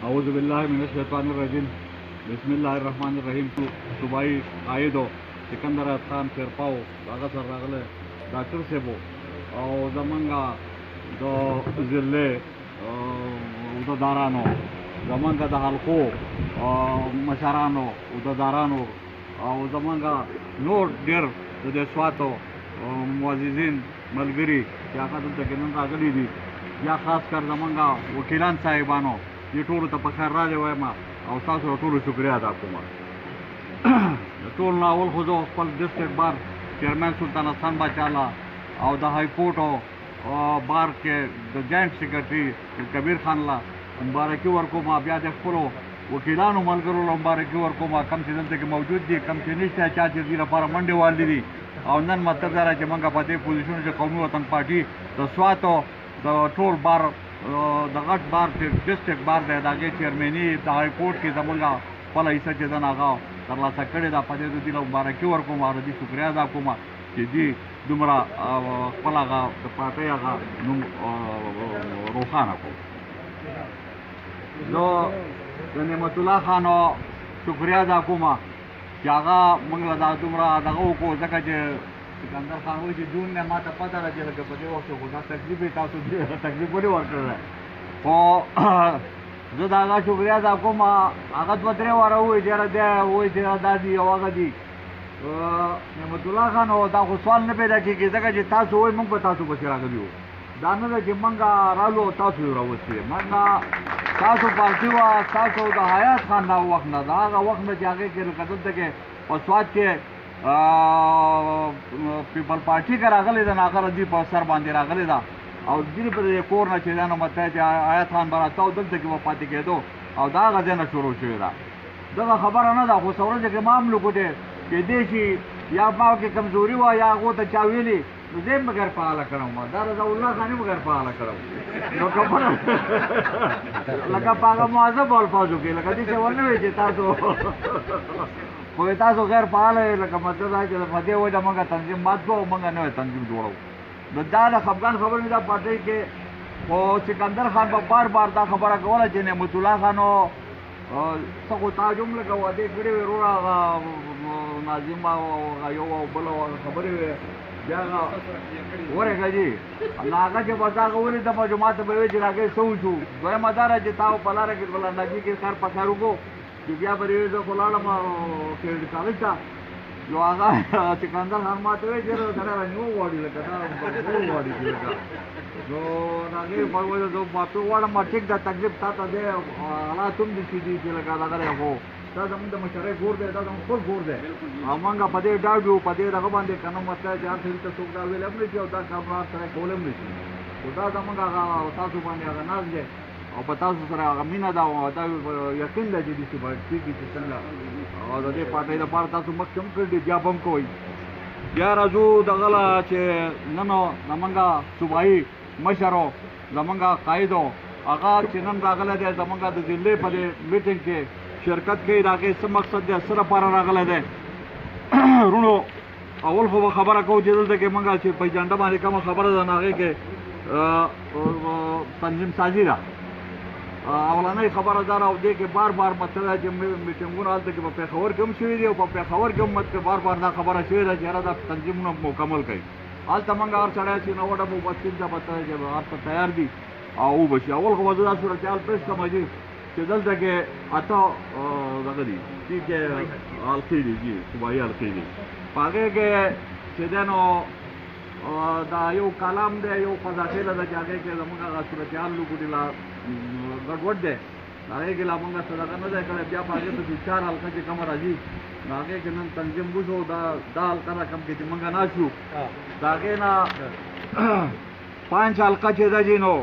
अऊज़ु बिल्लाहि मिनश शैतानिर रजीम बिस्मिल्लाहिर रहमानिर रहीम सूबाई कायदो सिकंदर खान शेरपाओ दागा सर रागले डॉक्टर सेबो और जमंगा दो जिले उदादारानो जमंगा द हल्को मशारानो उदादारानो और जमंगा नोट डेर दे स्वातो मुअज़्ज़िज़ीन मलगरी या का तुम तक रागली दी या खास कर जमंगा वकीलान साहिबानो ये टोल तो पखर राजे हुए माँ और सासु टोल शुक्रिया था आपको माँ टोल नावल खुदो पल डिस्ट्रिक्ट बार चेयरमैन सुल्तान हसन बाचाला और द हाई कोर्ट और बार के द जॉइंट सेक्रेटरी कबीर खान ला मुबारकी वर्को माँ ब्याज एक्सप्रो वकीलान उमल करो मुबारकी वर्को माँ कम से जनते के मौजूद दी कम से निश्चय चाची दी रफार मंडे वाली दी और नन मतदार के मंगा पते पोजीशन से कौमी वतन पार्टी द स्वातो द टोल बार द गट बार के डिस्ट्रिक्ट बार दे दागे चेयरमैनी द हाई कोर्ट के जमंगा पला इसा चेदन आगा तरला सकड़े दा पते तो दिला मुबारकी वर्को माँ रदी शुक्रिया दा को माँ कि दी दुमरा पला का पाते आगा नुम रोखाना को जो नेमतुल्लाह खानो शुक्रिया दा को माँ क्या मंगला दा दुमरा दागो को जगह जे सिकंदर खान हुई थी जून ने माता पता रहे लगे बजे वक्त को ना तकलीफ था तो तकलीफ बड़ी वर्क कर रहा है और जो दागा शुक्रिया था आपको माँ आगत बतरे वाला हुए जरा दे हुए जरा दादी आवाज़ दी नेमतुल्लाह खान हो दागो सवाल ने पैदा की कि जगह जे तासु हुए मंग तासु बचरा कर दियो दाने में जे मंगा रालो तासु रावती है मंगा तासु पार्टी वा तासु दा हयात खान ना वक्त ना दागा वक्त में जाके के कदम तक और स्वाद के पीपल पार्टी का रागले दा नागर दी पर सर बांधे रागले दा और दिन पर ये कोरना चेदा ना मत है आया खान बड़ा तो दल तक वो पार्टी के दो और दागा देना शुरू हुए दा दगा खबर ना दा वो सौरज के मामलों को दे कि देशी या पाव की कमजोरी हुआ या वो तो चावेली मुझे मगर पाला करूँगा दादा उल्ला खाने मगर पाला करूँ लगा पागा मुआज़ब बोल पाओ के लगा दी सेवन में जेता तो कोई तासो गैर पाल है लगा मतलब है कि मजे वो जमंगा तंजीम मत को मंगा नहीं तंजीम जोड़ो दादा खबगान खबर में दा पार्टी के वो सिकंदर खान बार बार दा खबर का वाला जेने नेमतुल्लाह खानो सको ताजुम लगा वो देख रहे रोरा नाजिमा यो बोलो खबर है जागा ओरे गजी नागा के बता को बोले दमा जो मात बवे जरा के सोचू गोय मदारा जिताओ पलारा के बोला नजी के कार पसारू को दिव्या परिवेश कोलाला मा के कालिका जो आगा सिकंदर खान माते वे जरा जरा न्यू बॉडी लगा न्यू बॉडी लगा जो नागे बागो जो बापू वाला मा ठीक दा तकलीफ था दे आला तुम दी सीधी के लगा लगा रे हो दादा मुंडा मशरे गोर दे दादा फुल गोर दे अमंगा पदे डाडू पदे रग बांधे कन मत जा फिर तो सुख दा वेले अपने जो दा कामरा सरे कोलम नहीं तो दादा मंगा तासु बांधे आगा नाज दे और बताओ सरा मीना दा दा यकीन दे जी सी बात ठीक है चंगा और दे पाटे दा पार तासु मक्कम कर दे जाबम कोई या राजू दगला चे ननो नमंगा सुबाई मशरो जमंगा कायदो आगा चिनन रागला दे जमंगा द जिले पदे मीटिंग के शिरकत के इराके से मकसद दे सर पारा रागला दे रुनो अवल खो खबर को जल्द के मंगा छे पैजंडा मारे कम खबर नागे के तंजीम साजिरा अवलाना खबर दार और दे के बार बार मतलब है जब मीटिंगों आल तक पे खबर कम शुरू दी पे खबर कम मत के बार बार ना खबर शुरू है जरा दा तंजीम न मुकम्मल कई आल तमंगा और चढ़ा सी नवड़ा वो बच्चिन दा बता है जब आप तैयार दी आओ बस अवल को वजह सूरत हाल पेश समझी कि दल तक आता लगदी ठीक है अलखीरी जी सुबाई अलखीरी पागे के सेदनो दा यो कलाम दे यो फजाखेला दा जाके के जमंगा सूरत हाल लोग दिला गड़बड़ दे आगे के लामंगा सदा करना दे करे क्या पागे तो चार हल्का के कमर अजी आगे के नन तंजीम बुझो दाल करा कम के मंगा नाशु दागे ना 5 हल्का चेदा जिनो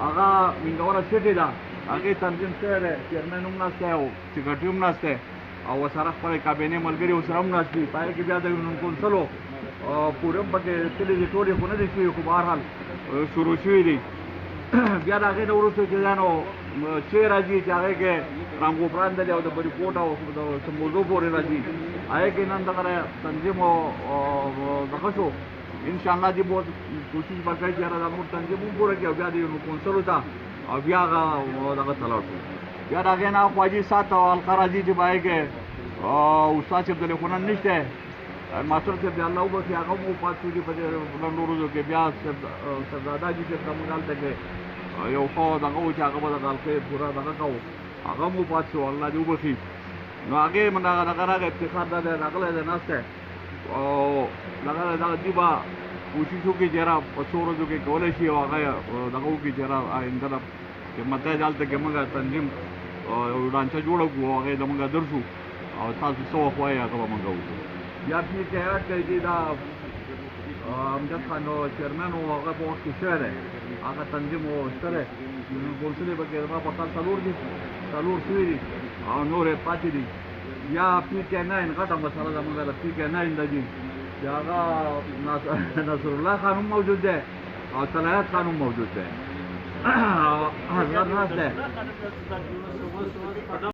आगा मिंगवरा सेटे दा आगे तंजीम से रे चेयरमैन उमनास्ते हो सेक्रेटरी उमनास्ते और सारा पर काबिने मलगरी उसरम नास्ती पाए के ब्याद उनको चलो पूरे बके तेले जे टोरी को ने दी को बहरहाल शुरू हुई दी ब्याद आगे न उरुस के जानो शेर अजी चाहे के रामगो प्रांत दे और बड़ी कोटा समोजो पोरे राजी आए के नंद करे तंजीम दखसो انشاءالله دې به کوشش به کوي چې یاره دا نور تنظیم هم پوره کړي او بیا دې نو کونسلو ته او بیا هغه دغه ته لاړ شو بیا د هغې نه خواجي سات او حلقه راځي چې به هغې کې استاد صاحب تلیفونن نشته ماسټر صاحب دې الله وبخښي هغه هم وفات شو دي په دې لنډو ورځو کې بیا صاحبزاده جي صاحب ته موږ هلته کې یو ښه دغه و چې هغه به د حلقې پوره دغه کوو هغه هم وفات شو الله دې وبخښي نو هغې دغه راغی افتخار دا دی راغلی دی ناست دی او دغه دې به کوشش وکړي چې یاره په څو ورځو کې کولی شي او هغه دغه وکړي چې یاره آینده ده خدمت دی هلته کې موږ تنظیم یو ډانچه جوړه کړو او هغې د موږ درشو او تاسو څه وخت وایي هغه به موږ وکړو بیا پیر کې یاد کوي چې دا امجد خان چیرمن و هغه په وخت کې شوی دی هغه تنظیم و شته دی کونسل یې پکې زما په کال څلور دي څلور شوي دي او نور یې پاتې دي یا پیر کې ناین غټه مسله ده موږ د پیر کې ناین ده دي چې هغه نصر الله خان هم موجود دی او صلاحیت خان هم موجود دی حضرت ناست دی